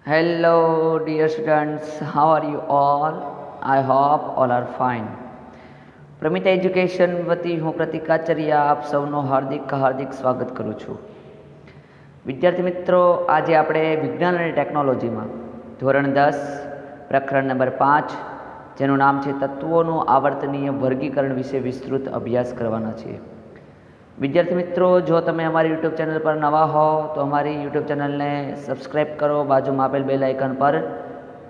Hello, dear students. How are you all? I hope all are fine. Pramita education વતી હું પ્રતિક આચાર્ય આપ સૌનો હાર્દિક સ્વાગત કરું છું. વિદ્યાર્થી મિત્રો, આજે આપણે વિજ્ઞાન અને ટેકનોલોજીમાં ધોરણ 10 પ્રકરણ નંબર 5 જેનું નામ છે તત્વોનું આવર્તનીય વર્ગીકરણ વિશે વિસ્તૃત અભ્યાસ કરવાના છીએ. વિદ્યાર્થી મિત્રો, જો તમે અમારી યુટ્યુબ ચેનલ પર નવા હો તો અમારી યુટ્યુબ ચેનલને સબસ્ક્રાઈબ કરો, બાજુમાં આપેલ બેલ આઇકન પર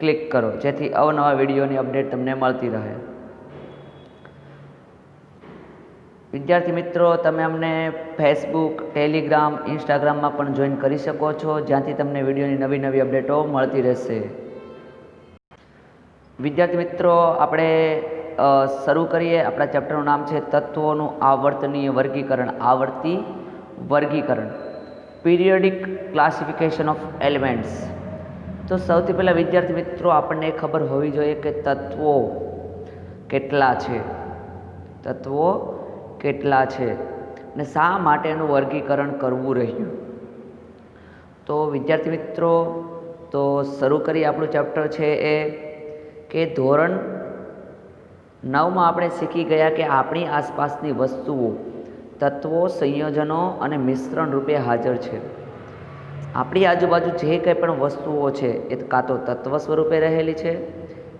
ક્લિક કરો, જેથી અવનવા વિડીયોની અપડેટ તમને મળતી રહે. વિદ્યાર્થી મિત્રો, તમે અમને ફેસબુક, ટેલિગ્રામ, ઇન્સ્ટાગ્રામમાં પણ જોઈન કરી શકો છો, જ્યાંથી તમને વિડીયોની નવી નવી અપડેટો મળતી રહેશે. વિદ્યાર્થી મિત્રો, આપણે શરૂ કરીએ. આપણા ચેપ્ટરનું નામ છે તત્વોનું આવર્તનીય વર્ગીકરણ. આવર્તી વર્ગીકરણ, પીરિયોડિક ક્લાસિફિકેશન ઓફ એલિમેન્ટ્સ. તો સૌથી પહેલાં વિદ્યાર્થી મિત્રો, આપણને ખબર હોવી જોઈએ કે તત્વો કેટલા છે, તત્વો કેટલા છે અને શા માટે એનું વર્ગીકરણ કરવું રહ્યું. તો વિદ્યાર્થી મિત્રો, તો શરૂ કરીએ. આપણું ચેપ્ટર છે એ કે ધોરણ 9માં આપણે શીખી ગયા કે આપણી આસપાસની વસ્તુઓ તત્વો, સંયોજનો અને મિશ્રણ રૂપે હાજર છે. આપણી આજુબાજુ જે કંઈ પણ વસ્તુઓ છે એ કાં તો તત્વ સ્વરૂપે રહેલી છે,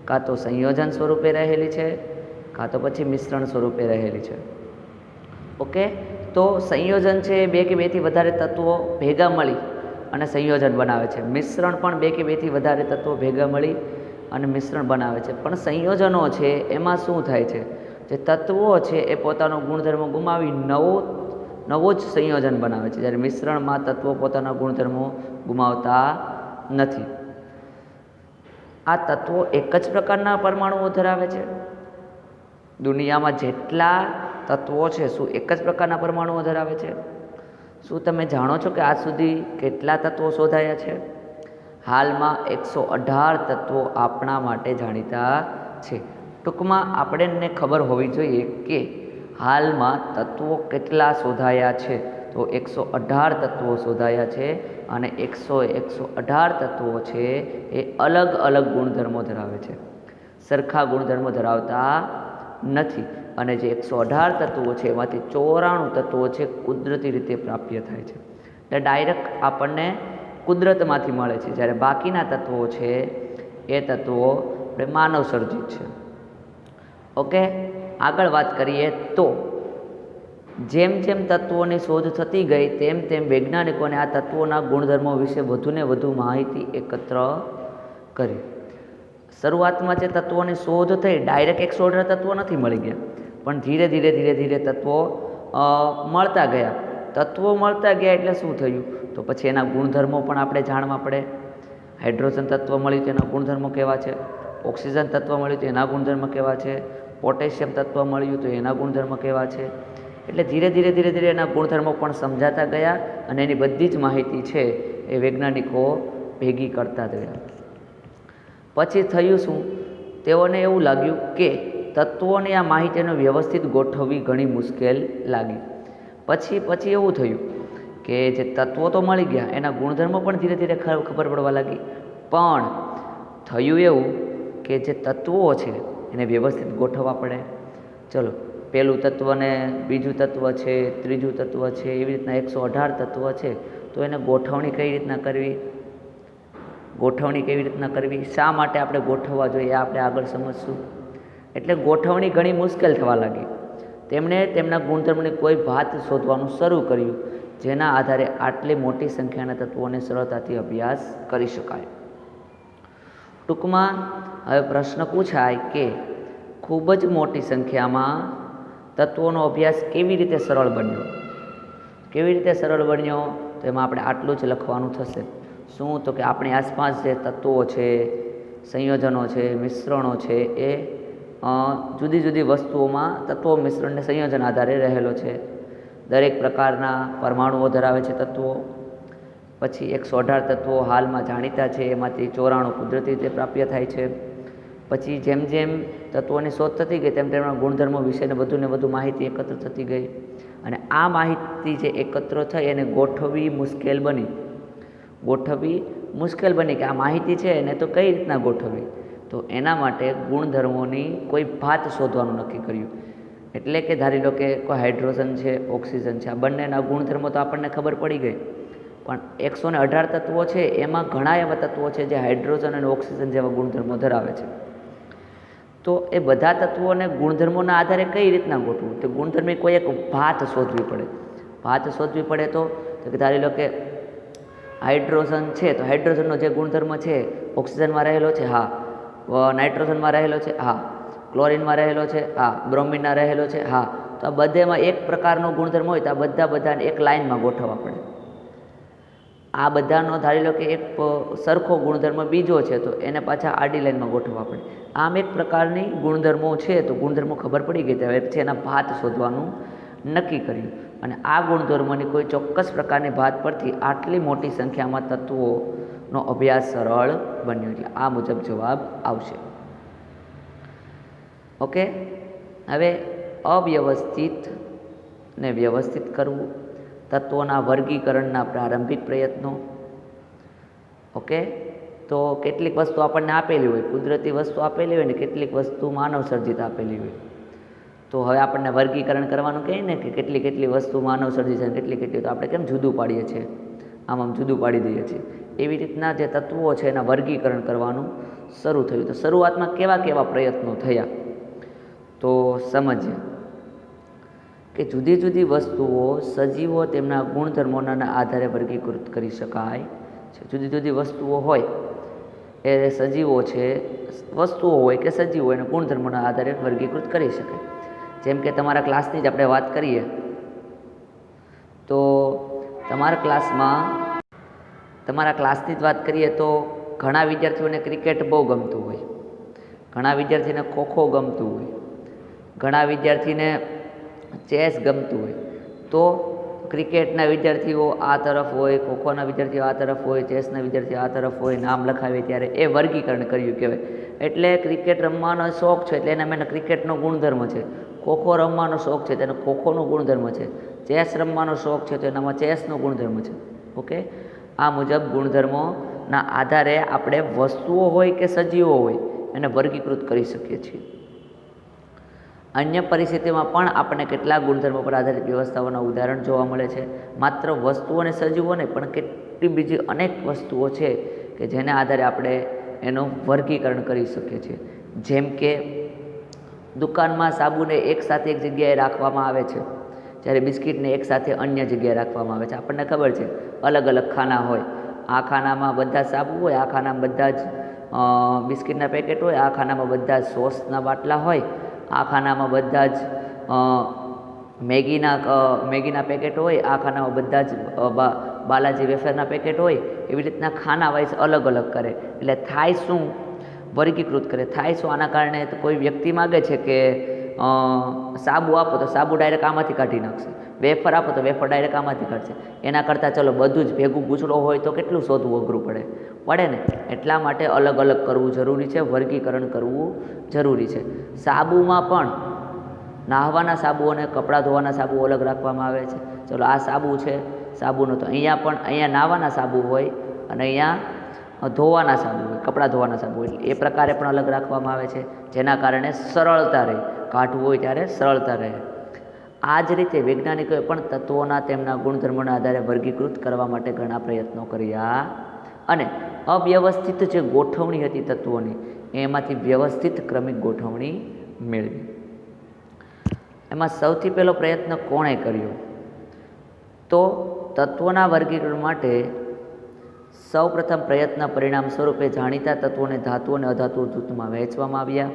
કાં તો સંયોજન સ્વરૂપે રહેલી છે, કાં તો પછી મિશ્રણ સ્વરૂપે રહેલી છે. ઓકે, તો સંયોજન છે બે કે બેથી વધારે તત્વો ભેગા મળી અને સંયોજન બનાવે છે. મિશ્રણ પણ બે કે બેથી વધારે તત્વો ભેગા મળી અને મિશ્રણ બનાવે છે. પણ સંયોજનો છે એમાં શું થાય છે, જે તત્વો છે એ પોતાનો ગુણધર્મો ગુમાવી નવો જ સંયોજન બનાવે છે, જ્યારે મિશ્રણમાં તત્વો પોતાના ગુણધર્મો ગુમાવતા નથી. આ તત્વો એક જ પ્રકારના પરમાણુઓ ધરાવે છે. દુનિયામાં જેટલા તત્વો છે, શું એક જ પ્રકારના પરમાણુઓ ધરાવે છે? શું તમે જાણો છો કે આજ સુધી કેટલા તત્વો શોધાયા છે? હાલમાં 118 તત્વો આપણા માટે જાણીતા છે. ટૂંકમાં આપણને ખબર હોવી જોઈએ કે હાલમાં તત્વો કેટલા શોધાયા છે. તો 118 તત્વો શોધાયા છે અને 118 તત્વો છે એ અલગ અલગ ગુણધર્મો ધરાવે છે, સરખા ગુણધર્મો ધરાવતા નથી. અને જે 118 તત્વો છે એમાંથી 94 તત્વો છે કુદરતી રીતે પ્રાપ્ય થાય છે, એટલે ડાયરેક્ટ આપણને કુદરતમાંથી મળે છે, જ્યારે બાકીના તત્વો છે એ તત્વો આપણે માનવ સર્જિત છે. ઓકે, આગળ વાત કરીએ તો જેમ જેમ તત્વોની શોધ થતી ગઈ તેમ તેમ વૈજ્ઞાનિકોને આ તત્વોના ગુણધર્મો વિશે વધુને વધુ માહિતી એકત્ર કરી. શરૂઆતમાં જે તત્વોની શોધ થઈ, ડાયરેક્ટ 118 તત્વો નથી મળી ગયા, પણ ધીરે ધીરે તત્વો મળતા ગયા. તત્વો મળતા ગયા એટલે શું થયું, તો પછી એના ગુણધર્મો પણ આપણે જાણવા પડે. હાઇડ્રોજન તત્વ મળ્યું તો એના ગુણધર્મો કેવા છે, ઓક્સિજન તત્વ મળ્યું તો એના ગુણધર્મ કેવા છે, પોટેશિયમ તત્વ મળ્યું તો એના ગુણધર્મ કેવા છે. એટલે ધીરે ધીરે એના ગુણધર્મો પણ સમજાતા ગયા અને એની બધી જ માહિતી છે એ વૈજ્ઞાનિકો ભેગી કરતા ગયા. પછી થયું શું, તેઓને એવું લાગ્યું કે તત્વોની આ માહિતીને વ્યવસ્થિત ગોઠવવી ઘણી મુશ્કેલ લાગી. પછી એવું થયું કે જે તત્વો તો મળી ગયા, એના ગુણધર્મો પણ ધીરે ધીરે ખબર પડવા લાગી. પણ થયું એવું કે જે તત્વો છે એને વ્યવસ્થિત ગોઠવવા પડે. ચલો, પહેલું તત્વને બીજું તત્વ છે, ત્રીજું તત્વ છે, એવી રીતના 118 તત્વ છે. તો એને ગોઠવણી કેવી રીતના કરવી, શા માટે આપણે ગોઠવવા જોઈએ આપણે આગળ સમજશું. એટલે ગોઠવણી ઘણી મુશ્કેલ થવા લાગી. તેમણે તેમના ગુણધર્મની કોઈ વાત શોધવાનું શરૂ કર્યું, જેના આધારે આટલી મોટી સંખ્યાના તત્વોને સરળતાથી અભ્યાસ કરી શકાય. ટૂંકમાં હવે પ્રશ્ન પૂછાય કે ખૂબ જ મોટી સંખ્યામાં તત્વોનો અભ્યાસ કેવી રીતે સરળ બન્યો. તો એમાં આપણે આટલું જ લખવાનું થશે. શું, તો કે આપણી આસપાસ જે તત્વો છે, સંયોજનો છે, મિશ્રણો છે, એ જુદી જુદી વસ્તુઓમાં તત્વો, મિશ્રણને સંયોજન આધારે રહેલો છે. દરેક પ્રકારના પરમાણુઓ ધરાવે છે તત્વો. પછી 118 તત્વો હાલમાં જાણીતા છે, એમાંથી 94 કુદરતી રીતે પ્રાપ્ય થાય છે. પછી જેમ જેમ તત્વોની શોધ થતી ગઈ તેમ તેમના ગુણધર્મો વિશેને વધુ માહિતી એકત્ર થતી ગઈ અને આ માહિતી જે એકત્ર થઈ એને ગોઠવવી મુશ્કેલ બની. ગોઠવવી મુશ્કેલ બની કે આ માહિતી છે એને તો કઈ રીતના ગોઠવવી. તો એના માટે ગુણધર્મોની કોઈ ભાત શોધવાનું નક્કી કર્યું. એટલે કે ધારી લો કે કોઈ હાઇડ્રોજન છે, ઓક્સિજન છે, આ બંનેના ગુણધર્મો તો આપણને ખબર પડી ગઈ, પણ 118 તત્વો છે એમાં ઘણા એવા તત્વો છે જે હાઇડ્રોજન અને ઓક્સિજન જેવા ગુણધર્મો ધરાવે છે. તો એ બધા તત્વોને ગુણધર્મોના આધારે કઈ રીતના ગોઠવું? તો ગુણધર્મની કોઈ એક ભાત શોધવી પડે. ભાત શોધવી પડે તો કે ધારી લો કે હાઇડ્રોજન છે, તો હાઇડ્રોજનનો જે ગુણધર્મ છે ઓક્સિજનમાં રહેલો છે, હા. નાઇટ્રોજનમાં રહેલો છે, હા. ક્લોરિનમાં રહેલો છે, હા. બ્રોમિનમાં રહેલો છે, હા. તો આ બધેમાં એક પ્રકારનો ગુણધર્મ હોય તો આ બધાને એક લાઇનમાં ગોઠવવા પડે. આ બધાનો ધારી લો કે એક સરખો ગુણધર્મ બીજો છે તો એને પાછા આડી લાઈનમાં ગોઠવવા પડે. આમ એક પ્રકારની ગુણધર્મો છે, તો ગુણધર્મો ખબર પડી ગઈ હવે પછી એના ભાત શોધવાનું નક્કી કર્યું. અને આ ગુણધર્મોની કોઈ ચોક્કસ પ્રકારની ભાત પરથી આટલી મોટી સંખ્યામાં તત્વોનો અભ્યાસ સરળ બન્યો. એટલે આ મુજબ જવાબ આવશે. ઓકે, હવે અવ્યવસ્થિત ને વ્યવસ્થિત કરવું, તત્વોના વર્ગીકરણના પ્રારંભિક પ્રયત્નો. ઓકે, તો કેટલીક વસ્તુ આપણને આપેલી હોય, કુદરતી વસ્તુ આપેલી હોય ને કેટલીક વસ્તુ માનવ સર્જિત આપેલી હોય. તો હવે આપણને વર્ગીકરણ કરવાનું કહે ને કે કેટલી વસ્તુ માનવ સર્જિત છે, કેટલી તો આપણે કેમ જુદું પાડીએ છીએ, આમ જુદું પાડી દઈએ છીએ. એવી રીતના જે તત્વો છે એના વર્ગીકરણ કરવાનું શરૂ થયું. તો શરૂઆતમાં કેવા પ્રયત્નો થયા તો સમજીએ કે જુદી જુદી વસ્તુઓ સજીવો તેમના ગુણધર્મોના આધારે વર્ગીકૃત કરી શકાય છે. જુદી જુદી વસ્તુઓ હોય એ સજીવો છે, વસ્તુઓ હોય કે સજીવો હોય એને ગુણધર્મોના આધારે વર્ગીકૃત કરી શકાય. જેમ કે તમારા ક્લાસની જ આપણે વાત કરીએ તો તમારા ક્લાસની જ વાત કરીએ તો ઘણા વિદ્યાર્થીઓને ક્રિકેટ બહુ ગમતું હોય, ઘણા વિદ્યાર્થીને ખોખો ગમતું હોય, ઘણા વિદ્યાર્થીને ચેસ ગમતું હોય. તો ક્રિકેટના વિદ્યાર્થીઓ આ તરફ હોય, ખોખોના વિદ્યાર્થીઓ આ તરફ હોય, ચેસના વિદ્યાર્થીઓ આ તરફ હોય, નામ લખાવે ત્યારે એ વર્ગીકરણ કર્યું કહેવાય. એટલે ક્રિકેટ રમવાનો શોખ છે એટલે એના ક્રિકેટનો ગુણધર્મ છે, ખોખો રમવાનો શોખ છે તેનો ખોખોનો ગુણધર્મ છે, ચેસ રમવાનો શોખ છે તો એનામાં ચેસનો ગુણધર્મ છે. ઓકે, આ મુજબ ગુણધર્મોના આધારે આપણે વસ્તુઓ હોય કે સજીવો હોય એને વર્ગીકૃત કરી શકીએ છીએ. અન્ય પરિસ્થિતિમાં પણ આપણને કેટલાક ગુણધર્મો પર આધારિત વ્યવસ્થાઓના ઉદાહરણ જોવા મળે છે. માત્ર વસ્તુઓ અને સજીવો નહીં પણ કેટલી બીજી અનેક વસ્તુઓ છે કે જેના આધારે આપણે એનું વર્ગીકરણ કરી શકીએ છીએ. જેમ કે દુકાનમાં સાબુને એકસાથે એક જગ્યાએ રાખવામાં આવે છે, જ્યારે બિસ્કિટને એકસાથે અન્ય જગ્યાએ રાખવામાં આવે છે. આપણને ખબર છે અલગ અલગ ખાના હોય, આ ખાનામાં બધા સાબુ હોય, આ ખાનામાં બધા જ બિસ્કિટના પેકેટ હોય, આ ખાનામાં બધા જ સોસના બાટલા હોય, આ ખાનામાં બધા જ મેગીના પેકેટ હોય, આ ખાનામાં બધા જ બાલાજી વેફરના પેકેટ હોય. એવી રીતના ખાના વાઇઝ અલગ અલગ કરે. એટલે થાય શું? વર્ગીકૃત કરે. થાય શું? આના કારણે કોઈ વ્યક્તિ માગે છે કે સાબુ આપો તો સાબુ ડાયરેક્ટ આમાંથી કાઢી નાખશે, વેફર આપો તો વેફર ડાયરેક્ટ આમાંથી કાઢશે. એના કરતાં ચલો બધું જ ભેગું ગૂંચળો હોય તો કેટલું શોધવું અઘરું પડે ને. એટલા માટે અલગ અલગ કરવું જરૂરી છે, વર્ગીકરણ કરવું જરૂરી છે. સાબુમાં પણ નાહવાના સાબુ અને કપડાં ધોવાના સાબુ અલગ રાખવામાં આવે છે. ચલો આ સાબુ છે, સાબુનો તો અહીંયા નાહવાના સાબુ હોય અને અહીંયા ધોવાના સાબુ હોય, કપડાં ધોવાના સાબુ હોય. એ પ્રકારે પણ અલગ રાખવામાં આવે છે જેના કારણે સરળતા રહે, કાઢવું હોય ત્યારે સરળતા રહે. આ જ રીતે વૈજ્ઞાનિકોએ પણ તત્વોના તેમના ગુણધર્મોના આધારે વર્ગીકૃત કરવા માટે ઘણા પ્રયત્નો કર્યા અને અવ્યવસ્થિત જે ગોઠવણી હતી તત્વોની એમાંથી વ્યવસ્થિત ક્રમિક ગોઠવણી મેળવી. એમાં સૌથી પહેલો પ્રયત્ન કોણે કર્યો? તો તત્વોના વર્ગીકરણ માટે સૌપ્રથમ પ્રયત્ન પરિણામ સ્વરૂપે જાણીતા તત્વોને ધાતુ અને અધાતુ જૂથમાં વહેંચવામાં આવ્યા.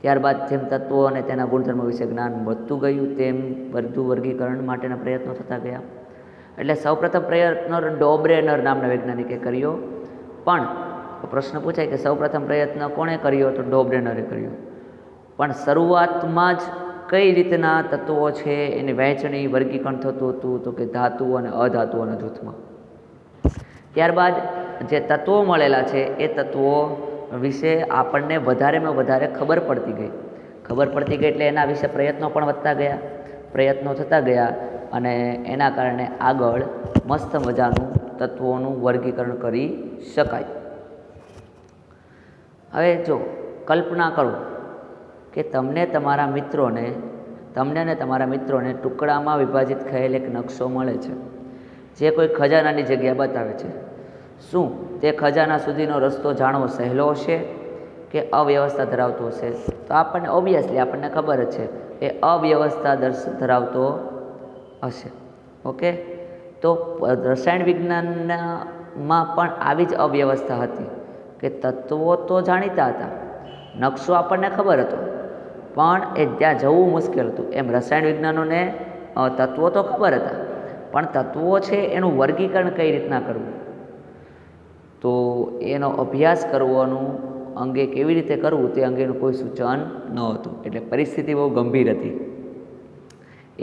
ત્યારબાદ જેમ તત્વો અને તેના ગુણધર્મો વિશે જ્ઞાન વધતું ગયું તેમ વધુ વર્ગીકરણ માટેના પ્રયત્નો થતા ગયા. એટલે સૌપ્રથમ પ્રયત્ન ડોબ્રેનર નામના વૈજ્ઞાનિકે કર્યો. પણ પ્રશ્ન પૂછાય કે સૌપ્રથમ પ્રયત્ન કોણે કર્યો? તો ડોબ્રેનરે કર્યો. પણ શરૂઆતમાં જ કઈ રીતના તત્વો છે એની વહેંચણી વર્ગીકરણ થતું હતું? તો કે ધાતુ અને અધાતુઓના જૂથમાં. ત્યારબાદ જે તત્વો મળેલા છે એ તત્વો વિશે આપણને વધારેમાં વધારે ખબર પડતી ગઈ એટલે એના વિશે પ્રયત્નો પણ વધતા ગયા, પ્રયત્નો થતા ગયા અને એના કારણે આગળ મસ્ત મજાનું તત્વોનું વર્ગીકરણ કરી શકાય. હવે જો કલ્પના કરો કે તમને અને તમારા મિત્રોને ટુકડામાં વિભાજિત થયેલ એક નકશો મળે છે જે કોઈ ખજાનાની જગ્યા બતાવે છે. શું તે ખજાના સુધીનો રસ્તો જાણવો સહેલો હશે કે અવ્યવસ્થા ધરાવતો હશે? તો આપણને ખબર જ છે એ અવ્યવસ્થા ધરાવતો હશે. ઓકે, તો રસાયણ વિજ્ઞાનમાં પણ આવી જ અવ્યવસ્થા હતી કે તત્વો તો જાણીતા હતા, નકશો આપણને ખબર હતો, પણ એ ત્યાં જવું મુશ્કેલ હતું. એમ રસાયણ વિજ્ઞાનોને તત્વો તો ખબર હતા, પણ તત્વો છે એનું વર્ગીકરણ કઈ રીતના કરવું, તો એનો અભ્યાસ કરવાનું અંગે કેવી રીતે કરવું તે અંગેનું કોઈ સૂચન ન હતું. એટલે પરિસ્થિતિ બહુ ગંભીર હતી.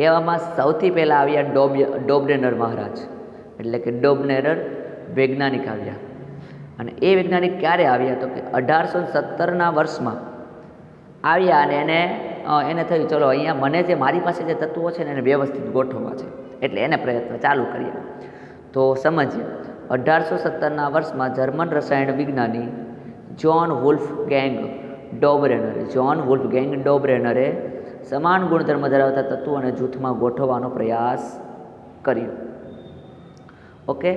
એવામાં સૌથી પહેલાં આવ્યા ડોબ્રેનર મહારાજ, એટલે કે ડોબ્રેનર વૈજ્ઞાનિક આવ્યા. અને એ વૈજ્ઞાનિક ક્યારે આવ્યા? તો કે 1870ના વર્ષમાં આવ્યા. અને એને થયું ચલો અહીંયા મારી પાસે જે તત્વો છે ને એને વ્યવસ્થિત ગોઠવવા છે, એટલે એને પ્રયત્ન ચાલુ કર્યા. તો સમજીએ, 1870ના વર્ષમાં જર્મન રસાયણ વિજ્ઞાની જોન વુલ્ફગેંગ ડોબ્રેનરે સમાન ગુણધર્મ ધરાવતા તત્વોને જૂથમાં ગોઠવવાનો પ્રયાસ કર્યો. ઓકે,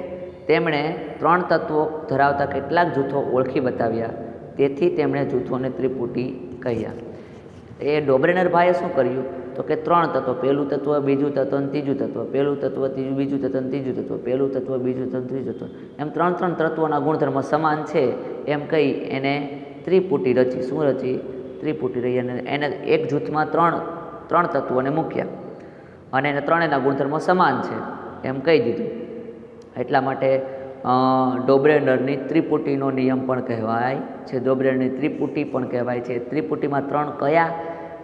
તેમણે 3 તત્વો ધરાવતા કેટલાક જૂથો ઓળખી બતાવ્યા, તેથી તેમણે જૂથોને ત્રિપુટી કહ્યા. એ ડોબ્રેનર ભાઈએ શું કર્યું? તો કે 3 તત્વો, પહેલું તત્વ, બીજું તત્વ અને ત્રીજું તત્વ, પહેલું તત્વ, બીજું તત્વ અને ત્રીજું તત્વ, પહેલું તત્વ, બીજું તત્વ, ત્રીજું તત્વ, એમ 3 તત્વોના ગુણધર્મ સમાન છે એમ કહી એને ત્રિપુટી રચી. શું રચી? ત્રિપુટી રહી. અને એને એક જૂથમાં 3 તત્વોને મૂક્યા અને એને 3ના ગુણધર્મો સમાન છે એમ કહી દીધું. એટલા માટે ડોબ્રેનરની ત્રિપુટીનો નિયમ પણ કહેવાય છે, ડોબ્રેનરની ત્રિપુટી પણ કહેવાય છે. ત્રિપુટીમાં 3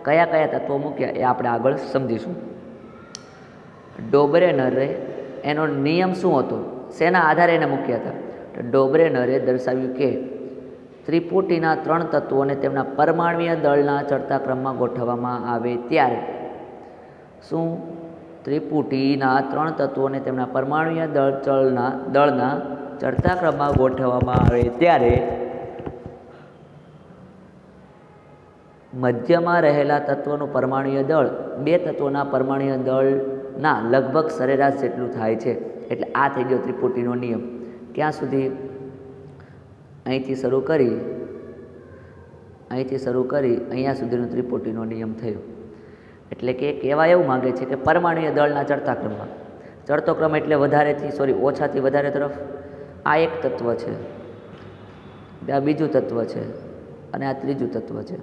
કયા તત્વો મૂક્યા એ આપણે આગળ સમજીશું. ડોબ્રેનરે એનો નિયમ શું હતો, શેના આધારે એને મૂક્યા હતા? તો ડોબ્રેનરે દર્શાવ્યું કે ત્રિપુટીના 3 તત્વોને તેમના પરમાણ્વીય દળના ચડતા ક્રમમાં ગોઠવવામાં આવે ત્યારે. શું? ત્રિપુટીના 3 તત્વોને તેમના પરમાણ્વીય દળના ચડતા ક્રમમાં ગોઠવવામાં આવે ત્યારે મધ્યમાં રહેલા તત્વનું પરમાણ્વીય દળ 2 તત્વોના પરમાણ્વીય દળના લગભગ સરેરાશ જેટલું થાય છે. એટલે આ થઈ ગયો ત્રિપુટીનો નિયમ. ક્યાં સુધી? અહીંથી શરૂ કરી અહીંયા સુધીનો ત્રિપુટીનો નિયમ થયો. એટલે કે કહેવા એવું માગે છે કે પરમાણ્વીય દળના ચડતા ક્રમમાં, ચડતો ક્રમ એટલે ઓછાથી વધારે તરફ. આ એક તત્વ છે, આ બીજું તત્વ છે અને આ ત્રીજું તત્વ છે.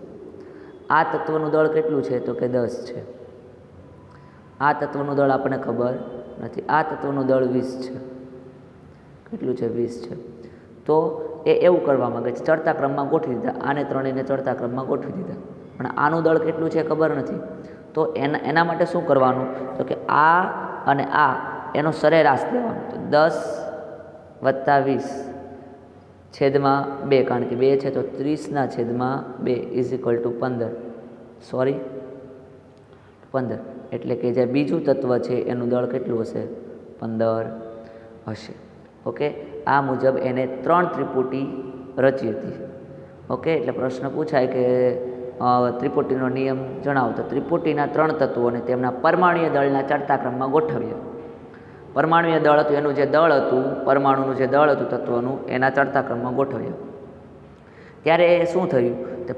આ તત્વનું દળ કેટલું છે? તો કે 10 છે. આ તત્વનું દળ આપણને ખબર નથી. આ તત્વનું દળ 20 છે. કેટલું છે? 20 છે. તો એ એવું કરવા માંગે છે, ચડતા ક્રમમાં ગોઠવી દીધા, આને ત્રણેયને ચડતા ક્રમમાં ગોઠવી દીધા, પણ આનું દળ કેટલું છે ખબર નથી. તો એના માટે શું કરવાનું? તો કે આ અને આ એનો સરેરાશ લેવાનો. તો 10 + 20 છેદમાં 2, કારણ કે 2 છે તો 30/2 = 15. એટલે કે જે બીજું તત્વ છે એનું દળ કેટલું હશે? 15 હશે. ઓકે, આ મુજબ એને 3 ત્રિપુટી રચી હતી. ઓકે, એટલે પ્રશ્ન પૂછાય કે ત્રિપુટીનો નિયમ જણાવો. તો ત્રિપુટીના 3 તત્વોને તેમના પરમાણ્વીય દળના ચડતા ક્રમમાં ગોઠવ્યા. પરમાણ્વીય દળ હતું, એનું જે દળ હતું, પરમાણુનું જે દળ હતું તત્વનું, એના ચડતા ક્રમમાં ગોઠવ્યા. ત્યારે એ શું થયું? તો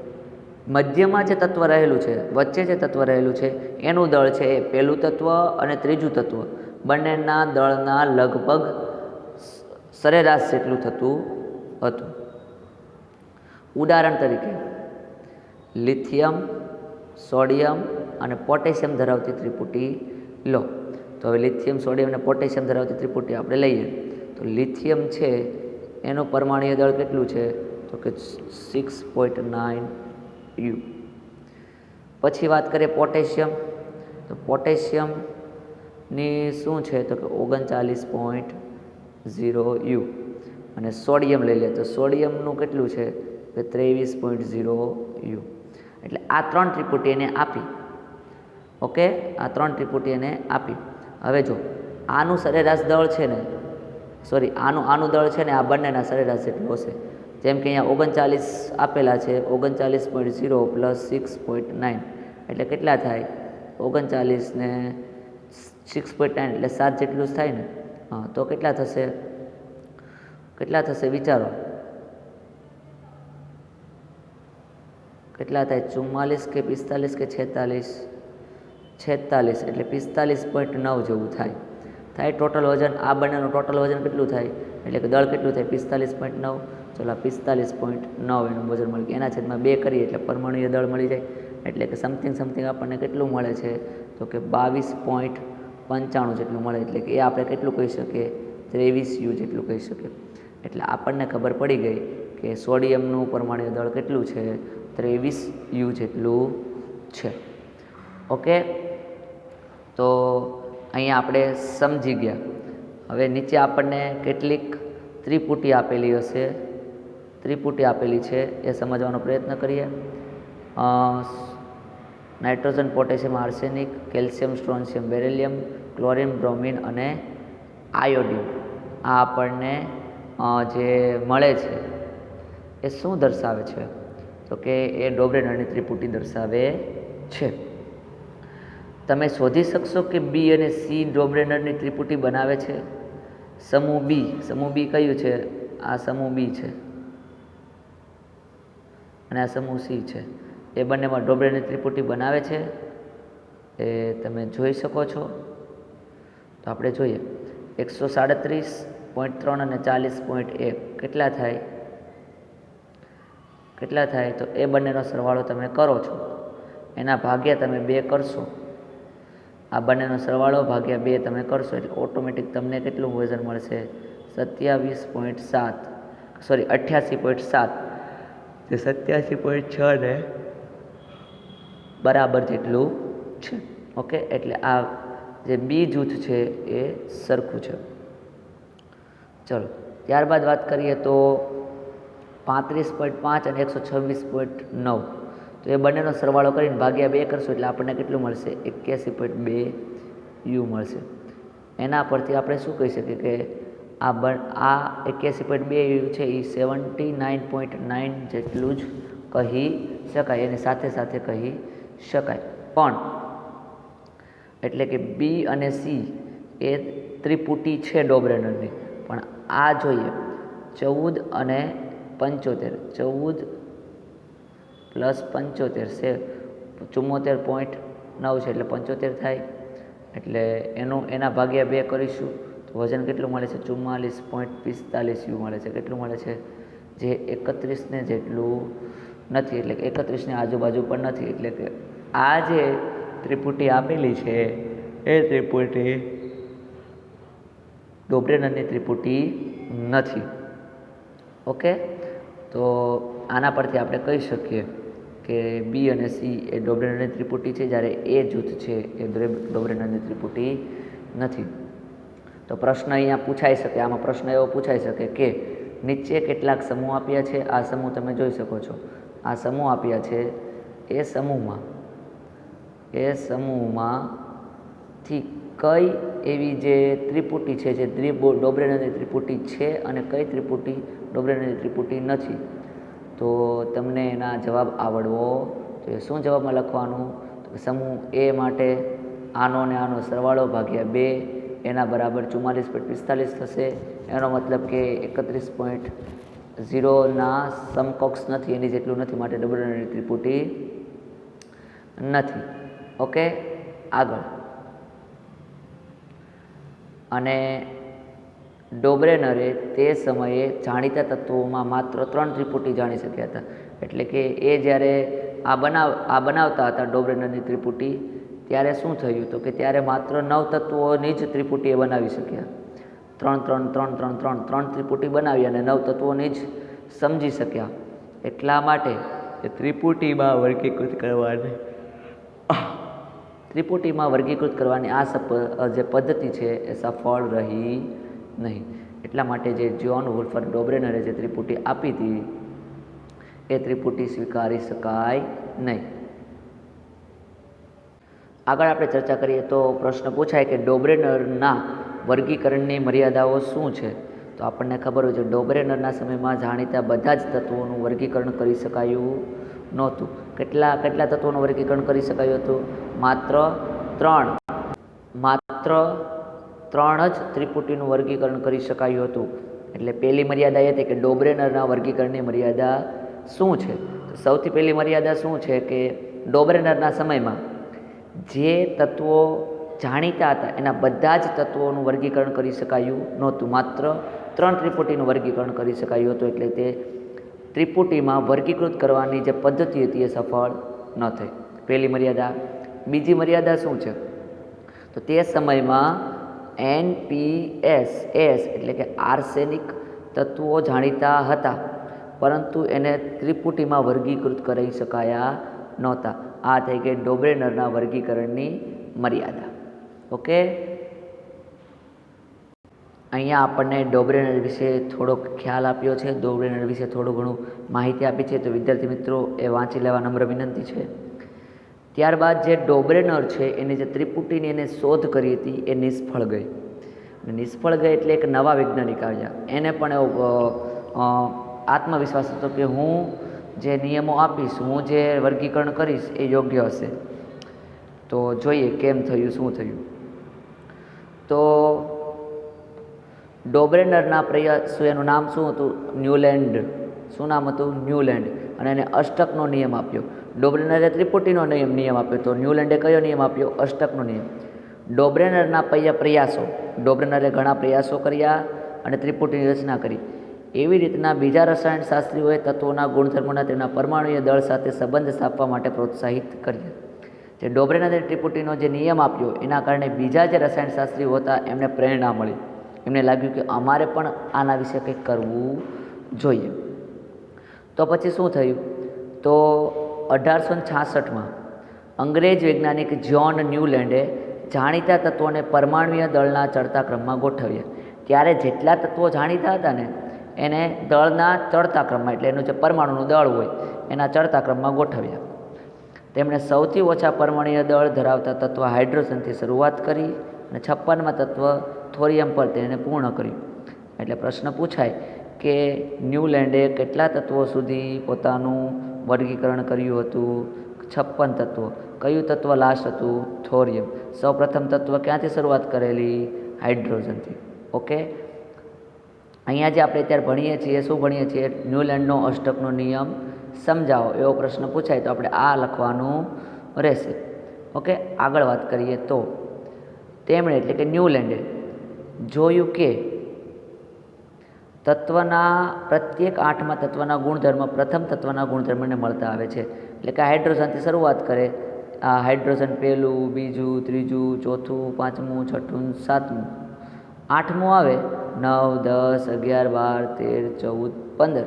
મધ્યમાં જે તત્વ રહેલું છે, વચ્ચે જે તત્વ રહેલું છે એનું દળ છે એ પહેલું તત્વ અને ત્રીજું તત્વ બંનેના દળના લગભગ સરેરાશ જેટલું થતું હતું. ઉદાહરણ તરીકે લિથિયમ, સોડિયમ અને પોટેશિયમ ધરાવતી ત્રિપુટી લો. તો હવે લિથિયમ, સોડિયમ અને પોટેશિયમ ધરાવતી ત્રિપુટી આપણે લઈએ. તો લિથિયમ છે એનું પરમાણ્વીય દળ કેટલું છે? તો કે 6.9 U. પછી વાત કરીએ પોટેશિયમ. તો પોટેશિયમની શું છે? તો કે 39.0 U. અને સોડિયમ લઈ લે તો સોડિયમનું કેટલું છે? કે 23.0 U. એટલે આ 3 ત્રિપુટી એને આપી. ઓકે, આ 3 ત્રિપુટી એને આપી. હવે જો આનું સરેરાશ દળ છે ને સોરી આનું દળ છે ને આ બંનેના સરેરાશ જેટલું હશે. જેમ કે અહીંયા 39 આપેલા છે, 39.0 પ્લસ 6.9 એટલે કેટલા થાય? 39 ને 6.9 એટલે 7 જેટલું જ થાય ને. હા, તો કેટલા થશે વિચારો? કેટલા થાય? 44 કે 45 કે 46? 46 એટલે 45.9 જેવું થાય ટોટલ વજન. આ બંનેનું ટોટલ વજન કેટલું થાય? એટલે કે દળ કેટલું થાય? 45.9. ચલો 45.9 એનું વજન મળી ગયું. એના છેદમાં 2 કરીએ એટલે પરમાણુય દળ મળી જાય. એટલે કે સમથિંગ આપણને કેટલું મળે છે? તો કે 22.95 જેટલું મળે. એટલે કે એ આપણે કેટલું કહી શકીએ? 23 U જેટલું કહી શકીએ. એટલે આપણને ખબર પડી ગઈ કે સોડિયમનું પરમાણુય દળ કેટલું છે? 23 U જેટલું છે. ઓકે, તો અહીંયા આપણે સમજી ગયા. હવે નીચે આપણને કેટલીક ત્રિપુટી આપેલી હશે, ત્રિપુટી આપેલી છે એ સમજવાનો પ્રયત્ન કરીએ. Nitrogen, potassium, arsenic, calcium, strontium, beryllium, chlorine, bromine અને આયોડિન. આ આપણને જે મળે છે એ શું દર્શાવે છે? તો કે એ ડોબ્રેનરની ત્રિપુટી દર્શાવે છે. તમે શોધી શકશો કે બી અને સી ડોબ્રેનરની ત્રિપુટી બનાવે છે? સમૂહ બી કયું છે? આ સમૂહ બી છે અને આ સમૂહ સી છે. એ બંનેમાં ડોબ્રેનરની ત્રિપુટી બનાવે છે, એ તમે જોઈ શકો છો. તો આપણે જોઈએ. 137.3 અને 40.1 કેટલા થાય? તો એ બંનેનો સરવાળો તમે કરો છો, એના ભાગ્યા તમે 2 કરશો. આ બંનેનો સરવાળો ભાગ્યા 2 તમે કરશો એટલે ઓટોમેટિક તમને કેટલું વજન મળશે? 88.7 જે 87.6 ને બરાબર જેટલું છે. ઓકે, એટલે આ જે બી જૂથ છે એ સરખું છે. ચલો ત્યારબાદ વાત કરીએ તો 35.5 અને 126.9. તો એ બંનેનો સરવાળો કરીને ભાગ્યા 2 કરશું એટલે આપણને કેટલું મળશે? 81.2 U મળશે. એના પરથી આપણે શું કહી શકીએ કે આ 81.2 U છે એ 79.9 જેટલું જ કહી શકાય, એની સાથે કહી શકાય. પણ એટલે કે બી અને સી એ ત્રિપુટી છે ડોબ્રેનરની, પણ આ જોઈએ 14 અને 75, 14 પ્લસ 75 છે 74.9 છે એટલે 75 થાય. એટલે એના ભાગ્યા 2 કરીશું તો વજન કેટલું મળે છે? 44.45 U મળે છે. કેટલું મળે છે? જે 31 ને જેટલું નથી, એટલે કે 31 ની આજુબાજુ પણ નથી. એટલે કે આ જે ત્રિપુટી આપેલી છે એ ત્રિપુટી ડોબ્રેનરની ત્રિપુટી નથી. ઓકે, તો આના પરથી આપણે કહી શકીએ કે બી અને સી એ ડોબ્રેનરની ત્રિપુટી છે, જ્યારે એ જૂથ છે એ ડોબ્રેનરની ત્રિપુટી નથી. તો પ્રશ્ન અહીંયા પૂછાઈ શકે, આમાં પ્રશ્ન એવો પૂછાઈ શકે કે નીચે કેટલાક સમૂહ આપ્યા છે. આ સમૂહ તમે જોઈ શકો છો. આ સમૂહ આપ્યા છે. એ સમૂહમાંથી કઈ એવી જે ત્રિપુટી છે જે ડોબ્રેનરની ત્રિપુટી છે અને કઈ ત્રિપુટી ડોબ્રેનરની ત્રિપુટી નથી? તો તમને એના જવાબ આવડવો જોઈએ. શું જવાબમાં લખવાનું? તો સમૂહ એ માટે આનો ને આનો સરવાળો ભાગ્યા 2 એના બરાબર 44.45 થશે. એનો મતલબ કે 31.0ના સમકક્ષ નથી, એની જેટલું નથી, માટે ડોબ્રેનરની ત્રિપુટી નથી. ઓકે, આગળ. અને ડોબ્રેનરે તે સમયે જાણીતા તત્વોમાં માત્ર 3 ત્રિપુટી જાણી શક્યા હતા. એટલે કે એ જ્યારે આ બનાવતા હતા ડોબ્રેનરની ત્રિપુટી, ત્યારે શું થયું? તો કે ત્યારે માત્ર 9 તત્વોની જ ત્રિપુટી એ બનાવી શક્યા. 3 ત્રિપુટી બનાવી અને 9 તત્વોની જ સમજી શક્યા. એટલા માટે એ ત્રિપુટીમાં વર્ગીકૃત કરવાની આ જે પદ્ધતિ છે એ સફળ રહી નહીં. એટલા માટે જે જ્હોન વુલ્ફર ડોબ્રેનરે જે ત્રિપુટી આપી હતી એ ત્રિપુટી સ્વીકારી શકાય નહીં. આગળ આપણે ચર્ચા કરીએ તો પ્રશ્ન પૂછાય કે ડોબ્રેનરના વર્ગીકરણની મર્યાદાઓ શું છે? તો આપણને ખબર હોય છે ડોબરેનરના સમયમાં જાણીતા બધા જ તત્વોનું વર્ગીકરણ કરી શકાયું નહોતું. કેટલા તત્વોનું વર્ગીકરણ કરી શકાયું હતું? માત્ર 3 જ ત્રિપુટીનું વર્ગીકરણ કરી શકાયું હતું. એટલે પહેલી મર્યાદા એ હતી કે ડોબરેનરના વર્ગીકરણની મર્યાદા શું છે? તો સૌથી પહેલી મર્યાદા શું છે કે ડોબરેનરના સમયમાં જે તત્વો જાણીતા હતા એના બધા જ તત્વોનું વર્ગીકરણ કરી શકાયું નહોતું. માત્ર 3 ત્રિપુટીનું વર્ગીકરણ કરી શકાયું હતું. એટલે તે ત્રિપુટીમાં વર્ગીકૃત કરવાની જે પદ્ધતિ હતી એ સફળ ન થઈ. પહેલી મર્યાદા. બીજી મર્યાદા શું છે? તો તે સમયમાં NPS એટલે કે આર્સેનિક તત્વો જાણીતા હતા, પરંતુ એને ત્રિપુટીમાં વર્ગીકૃત કરી શકાયા નહોતા. આ થઈ ગઈ ડોબરેનરના વર્ગીકરણની મર્યાદા. ઓકે, અહીંયા આપણને ડોબરેનર વિશે થોડોક ખ્યાલ આપ્યો છે, ડોબરેનર વિશે થોડું ઘણું માહિતી આપી છે. તો વિદ્યાર્થી મિત્રો એ વાંચી લેવા નમ્ર વિનંતી છે. ત્યારબાદ જે ડોબરેનર છે એની જે ત્રિપુટીની એને શોધ કરી હતી એ નિષ્ફળ ગઈ. એટલે એક નવા વૈજ્ઞાનિક આવ્યા. એને પણ એવો આત્મવિશ્વાસ હતો કે હું જે નિયમો આપીશ, હું જે વર્ગીકરણ કરીશ એ યોગ્ય હશે. તો જોઈએ કેમ થયું, શું થયું. તો ડોબરેનરના પ્રયાસો, એનું નામ શું હતું? ન્યુલેન્ડ. શું નામ હતું? ન્યુલેન્ડ. અને એને અષ્ટકનો નિયમ આપ્યો. ડોબરેનરે ત્રિપુટીનો નિયમ આપ્યો, તો ન્યુલેન્ડે કયો નિયમ આપ્યો? અષ્ટકનો નિયમ. ડોબરેનરના પ્રયાસો, ડોબરેનરે ઘણા પ્રયાસો કર્યા અને ત્રિપુટીની રચના કરી. એવી રીતના બીજા રસાયણશાસ્ત્રીઓએ તત્વોના ગુણધર્મોના તેના પરમાણુય દળ સાથે સંબંધ સ્થાપવા માટે પ્રોત્સાહિત કર્યા. જે ડોબરેનરે ત્રિપુટીનો જે નિયમ આપ્યો એના કારણે બીજા જે રસાયણશાસ્ત્રીઓ હતા એમને પ્રેરણા મળી. એમને લાગ્યું કે અમારે પણ આના વિશે કંઈક કરવું જોઈએ. તો પછી શું થયું? તો 1866માં અંગ્રેજ વૈજ્ઞાનિક જ્હોન ન્યુલેન્ડે જાણીતા તત્વોને પરમાણુય દળના ચડતા ક્રમમાં ગોઠવ્યા. ત્યારે જેટલા તત્વો જાણીતા હતા ને એને દળના ચડતા ક્રમમાં, એટલે એનું જે પરમાણુનું દળ હોય એના ચડતા ક્રમમાં ગોઠવ્યા. તેમણે સૌથી ઓછા પરમાણુય દળ ધરાવતા તત્વ હાઇડ્રોજનથી શરૂઆત કરી અને 56માં તત્વ થોરિયમ પર તેને પૂર્ણ કર્યું. એટલે પ્રશ્ન પૂછાય કે ન્યુલેન્ડે કેટલા તત્વો સુધી પોતાનું વર્ગીકરણ કર્યું હતું? 56 તત્વો. કયું તત્વ લાસ્ટ હતું? થોરિયમ. સૌપ્રથમ તત્વ ક્યાંથી શરૂઆત કરેલી? હાઇડ્રોજનથી. ઓકે, અહીંયા જે આપણે અત્યારે ભણીએ છીએ, શું ભણીએ છીએ? ન્યુલેન્ડનો અષ્ટકનો નિયમ સમજાવો, એવો પ્રશ્ન પૂછાય તો આપણે આ લખવાનું રહેશે. ઓકે, આગળ વાત કરીએ તો તેમણે એટલે કે ન્યુલેન્ડે જોયું કે તત્વના પ્રત્યેક 8મા તત્વના ગુણધર્મ પ્રથમ તત્વના ગુણધર્મને મળતા આવે છે. એટલે કે હાઇડ્રોજનથી શરૂઆત કરે. આ હાઇડ્રોજન પહેલું, બીજું, ત્રીજું, ચોથું, પાંચમું, છઠ્ઠું, સાતમું, 8મું આવે 9, 10, 11, 12, 13, 14, 15.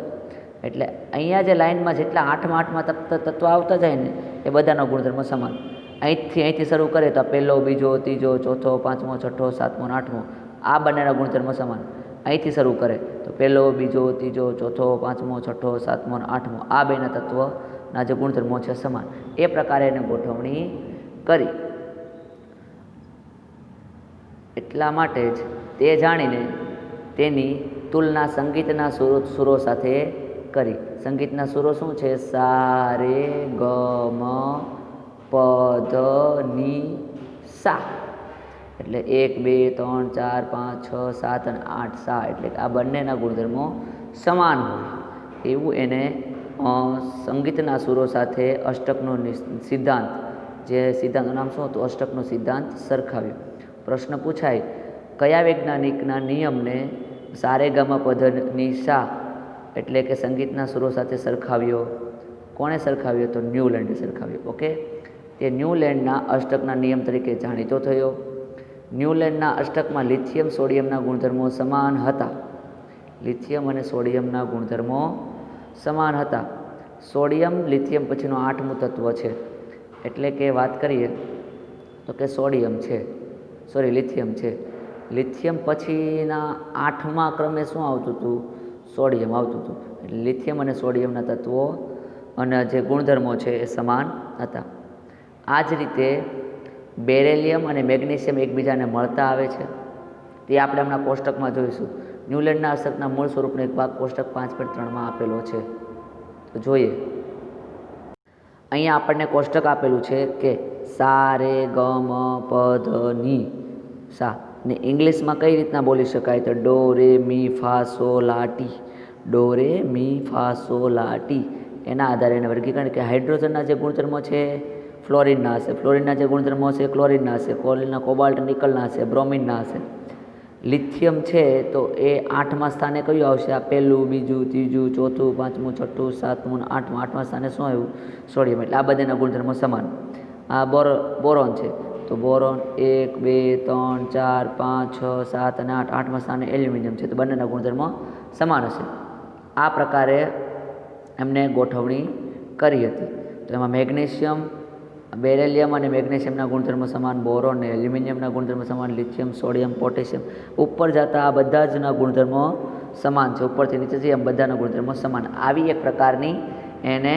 એટલે અહીંયા જે લાઇનમાં જેટલા 8મા તત્વ આવતા જાય ને એ બધાનો ગુણધર્મ સમાન. અહીંથી શરૂ કરે તો પહેલો, બીજો, ત્રીજો, ચોથો, પાંચમો, છઠ્ઠો, સાતમો અને 8મો આ બંનેના ગુણધર્મ સમાન. અહીંથી શરૂ કરે તો પહેલો, બીજો, ત્રીજો, ચોથો, પાંચમો, છઠ્ઠો, સાતમો અને 8મો આ બેના તત્વના જે ગુણધર્મો છે સમાન. એ પ્રકારે એને ગોઠવણી કરી. એટલા માટે જ તે જાણીને તેની તુલના સંગીતના સુરો સાથે કરી. સંગીતના સુરો શું છે? સા, રે, ગ, મ, પ, ધ, ની, સા. એટલે 1, 2, 3, 4, 5, 6, 7 અને 8 સા. એટલે આ બંનેના ગુણધર્મો સમાન હોય એવું એને સંગીતના સુરો સાથે અષ્ટકનો સિદ્ધાંત, જે સિદ્ધાંતનું નામ શું હતું? અષ્ટકનો સિદ્ધાંત સરખાવ્યો. પ્રશ્ન પૂછાય કયા વૈજ્ઞાનિકના નિયમને સારેગામા પધની સા એટલે કે સંગીતના સુરો સાથે સરખાવ્યો? કોણે સરખાવ્યો? તો ન્યુલેન્ડે સરખાવ્યો. ઓકે, તે ન્યુલેન્ડના અષ્ટકના નિયમ તરીકે જાણીતો થયો. ન્યુલેન્ડના અષ્ટકમાં લિથિયમ સોડિયમના ગુણધર્મો સમાન હતા. લિથિયમ અને સોડિયમના ગુણધર્મો સમાન હતા. સોડિયમ લિથિયમ પછીનું 8મું તત્વ છે. એટલે કે વાત કરીએ તો કે લિથિયમ છે. લિથિયમ પછીના 8મા ક્રમે શું આવતું હતું? સોડિયમ આવતું હતું. એટલે લિથિયમ અને સોડિયમના તત્વો અને જે ગુણધર્મો છે એ સમાન હતા. આ જ રીતે બેરેલિયમ અને મેગ્નેશિયમ એકબીજાને મળતા આવે છે. તે આપણે હમણાં કોષ્ટકમાં જોઈશું. ન્યૂલેન્ડના અસરના મૂળ સ્વરૂપનો એક ભાગ કોષ્ટક 5.3 આપેલો છે. તો જોઈએ, અહીંયા આપણને કોષ્ટક આપેલું છે કે સા રે ગ મ પ ધ ની સા, ને ઇંગ્લિશમાં કઈ રીતના બોલી શકાય? તો ડો રે મી ફા સો લા ટી, ડો રે મી ફા સો લા ટી. એના આધારે એને વર્ગીકરણ કે હાઇડ્રોજનના જે ગુણધર્મો છે ફ્લોરિનના હશે, ફ્લોરિનના જે ગુણધર્મો હશે ક્લોરિનના હશે, ક્લોરિનના કોબાલ્ટ નિકલના હશે, બ્રોમિનના હશે. લિથિયમ છે તો એ 8મા સ્થાને કયું આવશે? આ પહેલું, બીજું, ત્રીજું, ચોથું, પાંચમું, છઠ્ઠું, સાતમું, આઠમું. 8મા સ્થાને શું આવ્યું? સોડિયમ. એટલે આ બધાના ગુણધર્મો સમાન. આ બોરોન છે તો બોરોન 1, 2, 3, 4, 5, 6, 7 અને 8. 8મા સ્થાને એલ્યુમિનિયમ છે તો બંનેના ગુણધર્મો સમાન હશે. આ પ્રકારે એમને ગોઠવણી કરી હતી. તો એમાં મેગ્નેશિયમ, બેરેલિયમ અને મેગ્નેશિયમના ગુણધર્મો સમાન, બોરોન અને એલ્યુમિનિયમના ગુણધર્મો સમાન, લિથિયમ, સોડિયમ, પોટેશિયમ. ઉપર જતા આ બધા જના ગુણધર્મો સમાન છે. ઉપરથી નીચે જઈએ એમ બધાના ગુણધર્મો સમાન. આવી એક પ્રકારની એને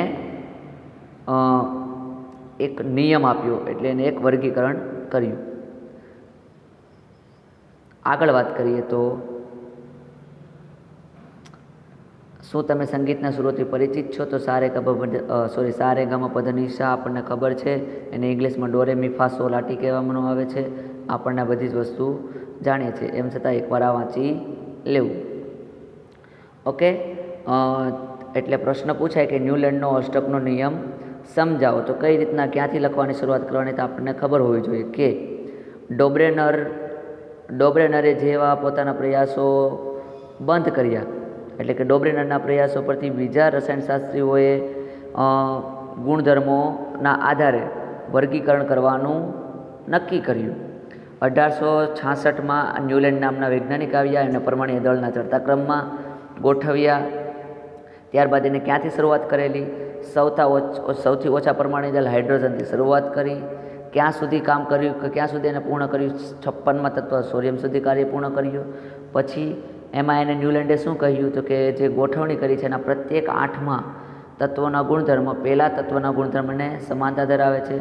એક નિયમ આપ્યો, એટલે એને એક વર્ગીકરણ કર્યું. આગળ વાત કરીએ તો શું તમે સંગીતના સુરોથી પરિચિત છો? તો સારે ગમ પધ ની સા આપણને ખબર છે. એને ઇંગ્લિશમાં ડોરે મી ફા સો લાટી કહેવામાં આવે છે. આપણને બધી જ વસ્તુ જાણીએ છીએ, એમ છતાં એકવાર આ વાંચી લેવું. ઓકે, એટલે પ્રશ્ન પૂછાય કે ન્યૂલેન્ડનો અષ્ટકનો નિયમ સમજાવો. તો કઈ રીતના, ક્યાંથી લખવાની શરૂઆત કરવાની? તો આપણને ખબર હોવી જોઈએ કે ડોબ્રેનરે જેવા પોતાના પ્રયાસો બંધ કર્યા, એટલે કે ડોબ્રેનરના પ્રયાસો પરથી બીજા રસાયણશાસ્ત્રીઓએ ગુણધર્મોના આધારે વર્ગીકરણ કરવાનું નક્કી કર્યું. 1866માં ન્યૂલેન્ડ નામના વૈજ્ઞાનિક આવ્યા, એને પરમાણુ દળના ચડતા ક્રમમાં ગોઠવ્યા. ત્યારબાદ એને ક્યાંથી શરૂઆત કરેલી? સૌથી ઓછા પરમાણુ દળ હાઇડ્રોજનથી શરૂઆત કરી. ક્યાં સુધી કામ કર્યું, કે ક્યાં સુધી એને પૂર્ણ કર્યું? 56મા તત્વ સોડિયમ સુધી કાર્ય પૂર્ણ કર્યું. પછી એમાં એને ન્યૂલેન્ડે શું કહ્યું? તો કે જે ગોઠવણી કરી છે એના પ્રત્યેક 8મા તત્વોના ગુણધર્મ પહેલા તત્વના ગુણધર્મને સમાનતા ધરાવે છે.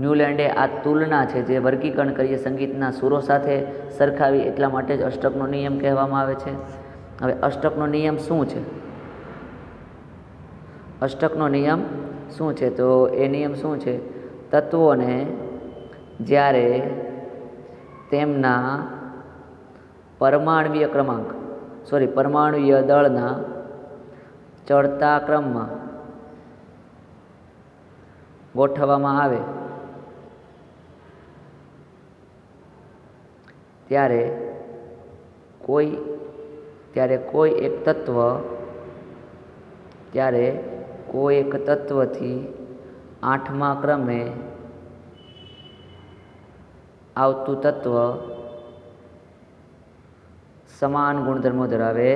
ન્યૂલેન્ડે આ તુલના છે, જે વર્ગીકરણ કરીએ સંગીતના સુરો સાથે સરખાવી, એટલા માટે જ અષ્ટકનો નિયમ કહેવામાં આવે છે. હવે અષ્ટકનો નિયમ શું છે? અષ્ટકનો નિયમ શું છે? તો એ નિયમ શું છે? તત્વોને જ્યારે તેમના પરમાણુય દળના ચડતા ક્રમમાં ગોઠવવામાં આવે ત્યારે કોઈ એક તત્વથી 8મા ક્રમે આવતું તત્વ સમાન ગુણધર્મો ધરાવે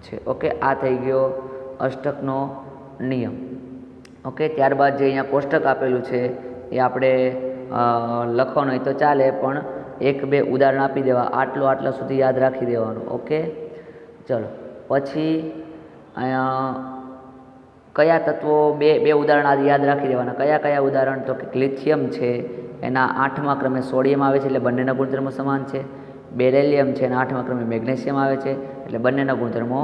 છે. ઓકે, આ થઈ ગયો અષ્ટકનો નિયમ. ઓકે, ત્યારબાદ જે અહીંયા કોષ્ટક આપેલું છે એ આપણે લખવાનું હોય તો ચાલે, પણ 1-2 ઉદાહરણ આપી દેવા, આટલા સુધી યાદ રાખી દેવાનું. ઓકે, ચલો. પછી અહીંયા કયા તત્વો, બે ઉદાહરણ યાદ રાખી દેવાના. કયા ઉદાહરણ? તો કે લિથિયમ છે એના 8મા ક્રમે સોડિયમ આવે છે, એટલે બંનેના ગુણધર્મો સમાન છે. બેરેલિયમ છે એના 8મા ક્રમે મેગ્નેશિયમ આવે છે, એટલે બંનેના ગુણધર્મો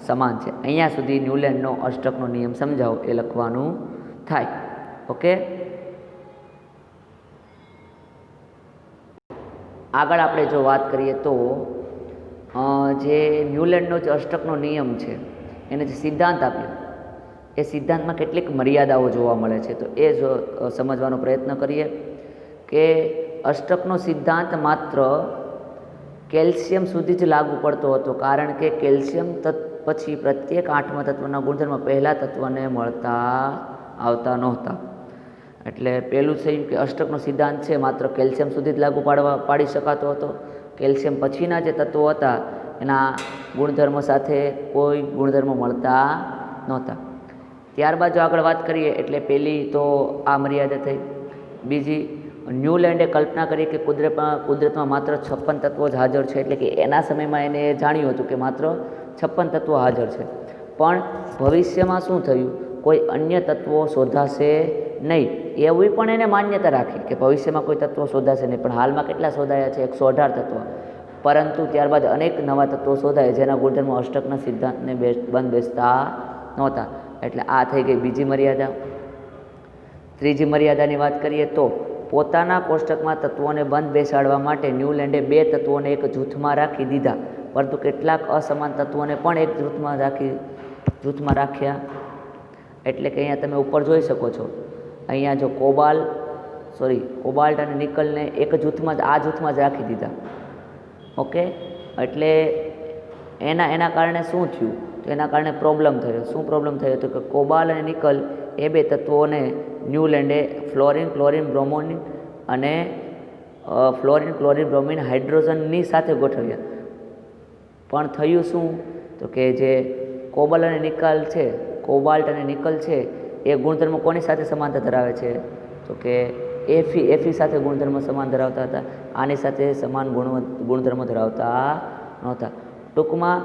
સમાન છે. અહીંયા સુધી ન્યૂલેન્ડનો અષ્ટકનો નિયમ સમજાવો એ લખવાનું થાય. ઓકે, આગળ આપણે જો વાત કરીએ તો જે ન્યૂલેન્ડનો જે અષ્ટકનો નિયમ છે એને જે સિદ્ધાંત આપ્યો, એ સિદ્ધાંતમાં કેટલીક મર્યાદાઓ જોવા મળે છે. તો એ જો સમજવાનો પ્રયત્ન કરીએ કે અષ્ટકનો સિદ્ધાંત માત્ર કેલ્શિયમ સુધી જ લાગુ પડતો હતો, કારણ કે કેલ્શિયમ પછી પ્રત્યેક 8મા તત્વના ગુણધર્મ પહેલા તત્વને મળતા આવતા નહોતા. એટલે પહેલું થયું કે અષ્ટકનો સિદ્ધાંત છે માત્ર કેલ્શિયમ સુધી જ લાગુ પાડી શકાતો હતો. કેલ્શિયમ પછીના જે તત્વો હતા એના ગુણધર્મ સાથે કોઈ ગુણધર્મ મળતા નહોતા. ત્યારબાદ જો આગળ વાત કરીએ એટલે પહેલી તો આ મર્યાદા થઈ. બીજી, ન્યૂલેન્ડે કલ્પના કરી કે કુદરતમાં માત્ર 56 તત્વો જ હાજર છે, એટલે કે એના સમયમાં એને જાણ્યું હતું કે માત્ર 56 તત્વો હાજર છે. પણ ભવિષ્યમાં શું થયું? કોઈ અન્ય તત્વો શોધાશે નહીં, એવી પણ એને માન્યતા રાખી કે ભવિષ્યમાં કોઈ તત્વો શોધાશે નહીં. પણ હાલમાં કેટલા શોધાયા છે? 118 તત્વો. પરંતુ ત્યારબાદ અનેક નવા તત્વો શોધાયા જેના ગુણધર્મો અષ્ટકના સિદ્ધાંતને બંધ બેસતા નહોતા. એટલે આ થઈ ગઈ બીજી મર્યાદા. ત્રીજી મર્યાદાની વાત કરીએ તો પોતાના કોષ્ટકમાં તત્વોને બંધ બેસાડવા માટે ન્યૂલેન્ડે 2 તત્વોને એક જૂથમાં રાખી દીધા, પરંતુ કેટલાક અસમાન તત્વોને પણ એક જૂથમાં રાખ્યા. એટલે કે અહીંયા તમે ઉપર જોઈ શકો છો, અહીંયા જો કોબાલ્ટ અને નિકલને એક જૂથમાં જ રાખી દીધા. ઓકે, એટલે એના કારણે શું થયું? તો એના કારણે પ્રોબ્લેમ થયો. શું પ્રોબ્લેમ થયો? તો કે કોબાલ અને નિકલ એ 2 તત્વોને ન્યૂલેન્ડે ફ્લોરિન ક્લોરિન બ્રોમિન હાઇડ્રોજનની સાથે ગોઠવ્યા. પણ થયું શું? તો કે જે કોબાલ્ટ અને નિકલ છે એ ગુણધર્મો કોની સાથે સમાનતા ધરાવે છે? તો કે એફી સાથે ગુણધર્મ સમાન ધરાવતા હતા. આની સાથે સમાન ગુણધર્મો ધરાવતા નહોતા. ટૂંકમાં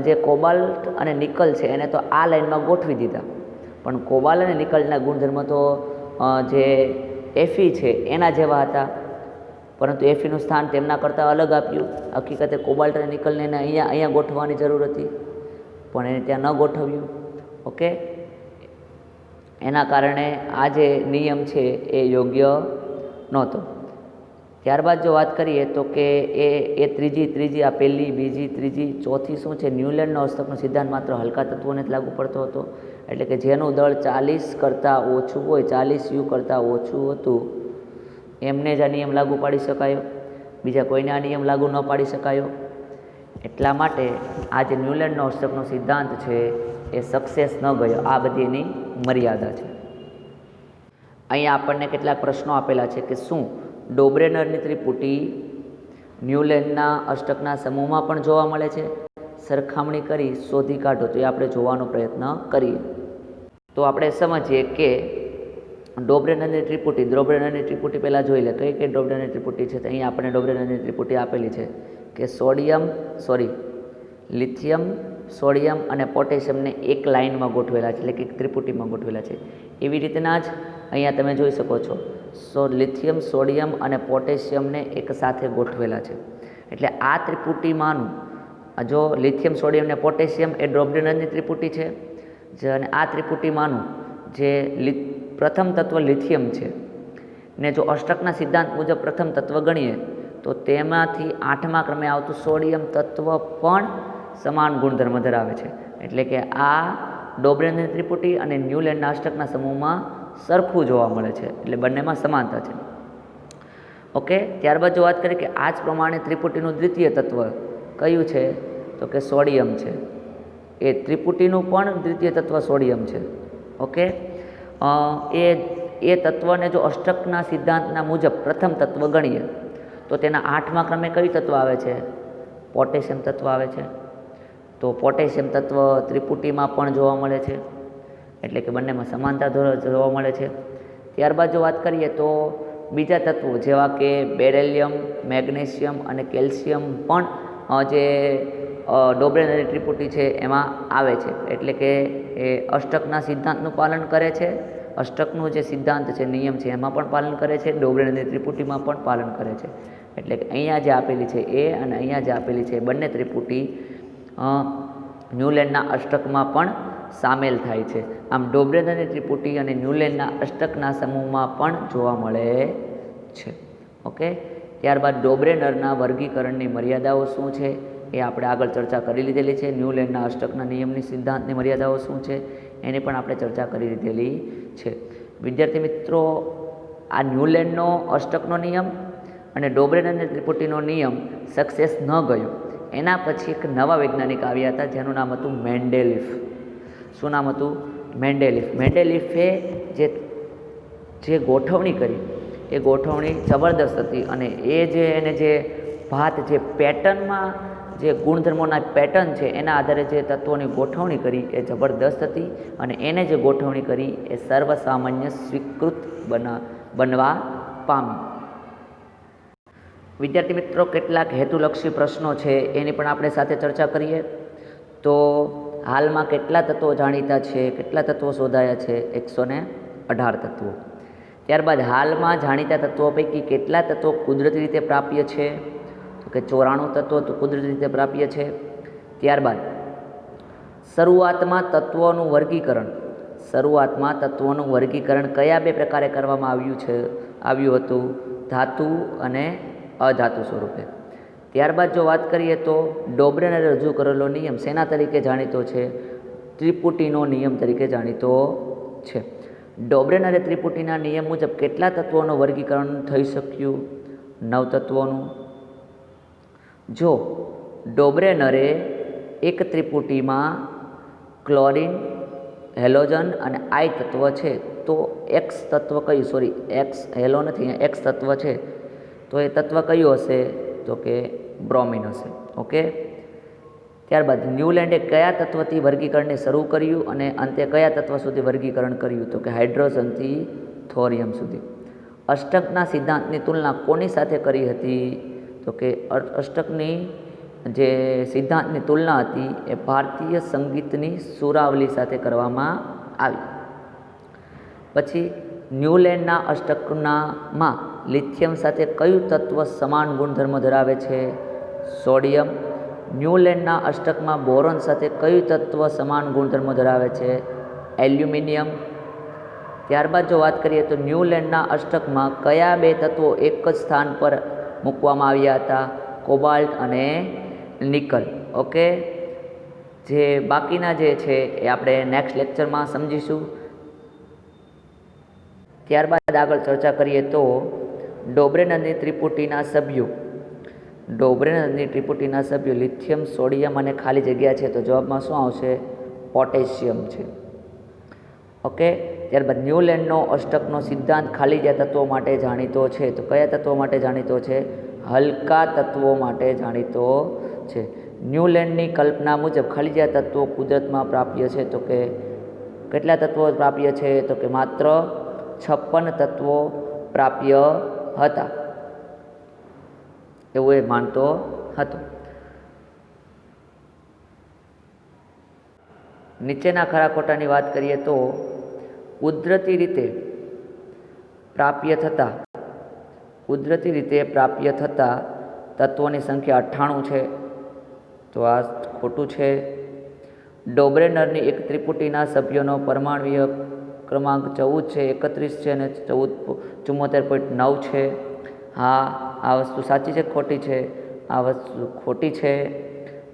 જે કોબાલ્ટ અને નિકલ છે એને તો આ લાઇનમાં ગોઠવી દીધા, પણ કોબાલ્ટ અને નિકલના ગુણધર્મ તો જે એફી છે એના જેવા હતા, પરંતુ એફીનું સ્થાન તેમના કરતાં અલગ આપ્યું. હકીકતે કોબાલ્ટ અને નિકલને એને અહીંયા ગોઠવવાની જરૂર હતી, પણ એને ત્યાં ન ગોઠવ્યું. ઓકે, એના કારણે આ જે નિયમ છે એ યોગ્ય નહોતો. ત્યારબાદ જો વાત કરીએ તો કે એ ત્રીજી આ પહેલી, બીજી, ત્રીજી, ચોથી શું છે? ન્યૂલેન્ડનો અષ્ટકનો સિદ્ધાંત માત્ર હલકા તત્વોને જ લાગુ પડતો હતો. એટલે કે જેનું દળ 40 કરતાં ઓછું હોય, 40 U કરતાં ઓછું હતું, એમને જ આ નિયમ લાગુ પાડી શકાયો. બીજા કોઈને આ નિયમ લાગુ ન પાડી શકાયો. એટલા માટે આ જે ન્યૂલેન્ડનો અષ્ટકનો સિદ્ધાંત છે એ સક્સેસ ન ગયો. આ બધી એની મર્યાદા છે. અહીંયા આપણને કેટલાક પ્રશ્નો આપેલા છે કે શું ડોબ્રેનરની ત્રિપુટી ન્યૂલેન્ડના અષ્ટકના સમૂહમાં પણ જોવા મળે છે? સરખામણી કરી શોધી કાઢો. તો એ આપણે જોવાનો પ્રયત્ન કરીએ. તો આપણે સમજીએ કે ડોબ્રેનરની ત્રિપુટી પહેલાં જોઈ લે. કઈ ડોબ્રેનરની ત્રિપુટી છે? તો અહીંયા આપણે ડોબ્રેનરની ત્રિપુટી આપેલી છે કે લિથિયમ, સોડિયમ અને પોટેશિયમને એક લાઇનમાં ગોઠવેલા છે, એટલે કે એક ત્રિપુટીમાં ગોઠવેલા છે. એવી રીતના જ અહીંયા તમે જોઈ શકો છો, લિથિયમ, સોડિયમ અને પોટેશિયમને એક સાથે ગોઠવેલા છે. એટલે આ ત્રિપુટીમાંનું જો લિથિયમ, સોડિયમ અને પોટેશિયમ એ ડોબ્રેનરની ત્રિપુટી છે. અને આ ત્રિપુટીમાંનું જે પ્રથમ તત્વ લિથિયમ છે ને જો અષ્ટકના સિદ્ધાંત મુજબ પ્રથમ તત્વ ગણીએ તો તેમાંથી 8મા ક્રમે આવતું સોડિયમ તત્વ પણ સમાન ગુણધર્મ ધરાવે છે. એટલે કે આ ડોબ્રેનરની ત્રિપુટી અને ન્યૂલેન્ડના અષ્ટકના સમૂહમાં સરખું જોવા મળે છે. એટલે બંનેમાં સમાનતા છે. ઓકે, ત્યારબાદ જો વાત કરીએ કે આ જ પ્રમાણે ત્રિપુટીનું દ્વિતીય તત્વ કયું છે? તો કે સોડિયમ છે. એ ત્રિપુટીનું પણ દ્વિતીય તત્વ સોડિયમ છે. ઓકે, એ તત્વને જો અષ્ટકના સિદ્ધાંતના મુજબ પ્રથમ તત્વ ગણીએ તો તેના 8મા ક્રમે કયું તત્વ આવે છે? પોટેશિયમ તત્વ આવે છે. તો પોટેશિયમ તત્વ ત્રિપુટીમાં પણ જોવા મળે છે. એટલે કે બંનેમાં સમાનતા જોવા મળે છે. ત્યારબાદ જો વાત કરીએ તો બીજા તત્વો જેવા કે બેરેલિયમ, મેગ્નેશિયમ અને કેલ્શિયમ પણ જે ડોબ્રેનરી ત્રિપુટી છે એમાં આવે છે. એટલે કે એ અષ્ટકના સિદ્ધાંતનું પાલન કરે છે. અષ્ટકનું જે સિદ્ધાંત છે, નિયમ છે, એમાં પણ પાલન કરે છે. ડોબ્રેનરી ત્રિપુટીમાં પણ પાલન કરે છે. એટલે કે અહીંયા જે આપેલી છે એ અને અહીંયા જે આપેલી છે એ બંને ત્રિપુટી ન્યૂલેન્ડના અષ્ટકમાં પણ સામેલ થાય છે. આમ ડોબ્રેનરની ત્રિપુટી અને ન્યૂલેન્ડના અષ્ટકના સમૂહમાં પણ જોવા મળે છે. ઓકે, ત્યારબાદ ડોબ્રેનરના વર્ગીકરણની મર્યાદાઓ શું છે એ આપણે આગળ ચર્ચા કરી લીધેલી છે. ન્યૂલેન્ડના અષ્ટકના નિયમની સિદ્ધાંતની મર્યાદાઓ શું છે એની પણ આપણે ચર્ચા કરી લીધેલી છે. વિદ્યાર્થી મિત્રો, આ ન્યૂલેન્ડનો અષ્ટકનો નિયમ અને ડોબ્રેનરની ત્રિપુટીનો નિયમ સક્સેસ ન ગયો. એના પછી એક નવા વૈજ્ઞાનિક આવ્યા હતા જેનું નામ હતું મેન્ડેલિફ. શું નામ હતું? મેન્ડેલિફ. મેન્ડેલિફે જે ગોઠવણી કરી એ ગોઠવણી જબરદસ્ત હતી. અને એને જે પેટર્નમાં જે ગુણધર્મોના પેટર્ન છે એના આધારે જે તત્વોની ગોઠવણી કરી એ જબરદસ્ત હતી. અને એને જે ગોઠવણી કરી એ સર્વસામાન્ય સ્વીકૃત બનવા પામી. વિદ્યાર્થી મિત્રો, કેટલાક હેતુલક્ષી પ્રશ્નો છે એની પણ આપણે સાથે ચર્ચા કરીએ. તો હાલમાં કેટલા તત્વો જાણીતા છે, કેટલા તત્વો શોધાયા છે? 118 તત્વો. ત્યારબાદ હાલમાં જાણીતા તત્વો પૈકી કેટલા તત્વો કુદરતી રીતે પ્રાપ્ય છે? તો કે 94 તત્વો તો કુદરતી રીતે પ્રાપ્ય છે. ત્યારબાદ શરૂઆતમાં તત્વોનું વર્ગીકરણ કયા બે પ્રકારે કરવામાં આવ્યું હતું? ધાતુ અને અધાતુ સ્વરૂપે. ત્યારબાદ જો વાત કરીએ તો ડોબ્રેનરે રજૂ કરેલો નિયમ શેના તરીકે જાણીતો છે? ત્રિપુટીનો નિયમ તરીકે જાણીતો છે. ડોબ્રેનરે ત્રિપુટીના નિયમ મુજબ કેટલા તત્વોનું વર્ગીકરણ થઈ શક્યું? 9 તત્વોનું. જો ડોબ્રેનરે એક ત્રિપુટીમાં ક્લોરીન, હેલોજન અને આઈ તત્વ છે તો એક્સ તત્વ કયું? એક્સ હેલો નથી, એક્સ તત્વ છે તો એ તત્વ કયું હશે? તો કે બ્રોમિન હશે. ઓકે. ત્યારબાદ ન્યૂલેન્ડે કયા તત્વથી વર્ગીકરણને શરૂ કર્યું અને અંતે કયા તત્વ સુધી વર્ગીકરણ કર્યું? તો કે હાઇડ્રોજનથી થોરિયમ સુધી. અષ્ટકના સિદ્ધાંતની તુલના કોની સાથે કરી હતી? તો કે અષ્ટકની જે સિદ્ધાંતની તુલના હતી એ ભારતીય સંગીતની સુરાવલી સાથે કરવામાં આવી. પછી ન્યૂલેન્ડના અષ્ટકમાં લિથિયમ સાથે કયું તત્વ સમાન ગુણધર્મો ધરાવે છે? સોડિયમ. ન્યૂલેન્ડના અષ્ટકમાં બોરોન સાથે કયું તત્વ સમાન ગુણધર્મો ધરાવે છે? એલ્યુમિનિયમ. ત્યારબાદ જો વાત કરીએ તો ન્યૂલેન્ડના અષ્ટકમાં કયા બે તત્વો એક જ સ્થાન પર મૂકવામાં આવ્યા હતા? કોબાલ્ટ અને નિકલ. ઓકે. જે બાકીના જે છે એ આપણે નેક્સ્ટ લેક્ચરમાં સમજીશું. ત્યારબાદ આગળ ચર્ચા કરીએ તો ડોબ્રેનરની ત્રિપુટીના સભ્યો લિથિયમ, સોડિયમ અને ખાલી જગ્યા છે તો જવાબમાં શું આવશે? પોટેશિયમ છે. ઓકે. ત્યારબાદ ન્યૂલેન્ડનો અષ્ટકનો સિદ્ધાંત ખાલી જગ્યા તત્વો માટે જાણીતો છે તો કયા તત્વો માટે જાણીતો છે? હલકા તત્વો માટે જાણીતો છે. ન્યૂલેન્ડની કલ્પના મુજબ ખાલી જગ્યા તત્વો કુદરતમાં પ્રાપ્ય છે તો કે કેટલા તત્વો પ્રાપ્ય છે? તો કે માત્ર 56 તત્વો પ્રાપ્ય હતા એવું એ માનતો હતો. નીચેના ખરા ખોટાની વાત કરીએ તો કુદરતી રીતે પ્રાપ્ય થતા તત્વોની સંખ્યા 98 છે તો આ ખોટું છે. ડોબ્રેનરની એક ત્રિપુટીના સભ્યોનો પરમાણ્વીય ક્રમાંક 14 છે, 31 છે અને 74.9 છે. હા, આ વસ્તુ સાચી છે ખોટી છે? આ વસ્તુ ખોટી છે.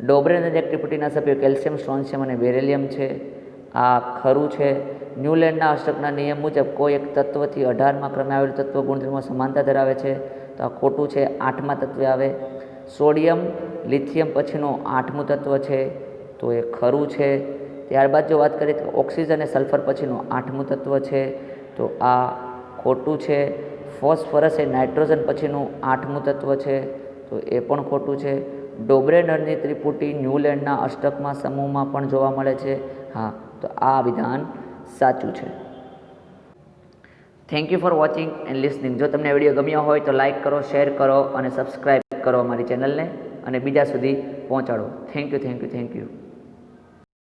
ડોબ્રેનરની એક ત્રિપુટીના સભ્યો કેલ્શિયમ, સ્ટ્રોન્શિયમ અને બેરિલિયમ છે. આ ખરું છે. ન્યૂલેન્ડના અષ્ટકના નિયમ મુજબ કોઈ એક તત્વથી 18મા ક્રમે આવેલું તત્વ ગુણધર્મો સમાનતા ધરાવે છે તો આ ખોટું છે. 8મા તત્વે આવે. સોડિયમ લિથિયમ પછીનું 8મું તત્વ છે તો એ ખરું છે. ત્યારબાદ જો વાત કરીએ તો ઓક્સિજન અને સલ્ફર પછીનું 8મું તત્વ છે તો આ ખોટું છે. ફોસ્ફરસ એ નાઇટ્રોજન પછીનું 8મું તત્વ છે તો એ પણ ખોટું છે. ડોબ્રેનરની ત્રિપુટી ન્યૂલેન્ડના અષ્ટકમાં સમૂહમાં પણ જોવા મળે છે. હા, તો આ વિધાન સાચું છે. Thank you for watching and listening. જો તમને વિડીયો ગમ્યો હોય તો લાઇક કરો, શેર કરો અને સબસ્ક્રાઈબ કરો અમારી ચેનલને અને બીજા સુધી પહોંચાડો. Thank you.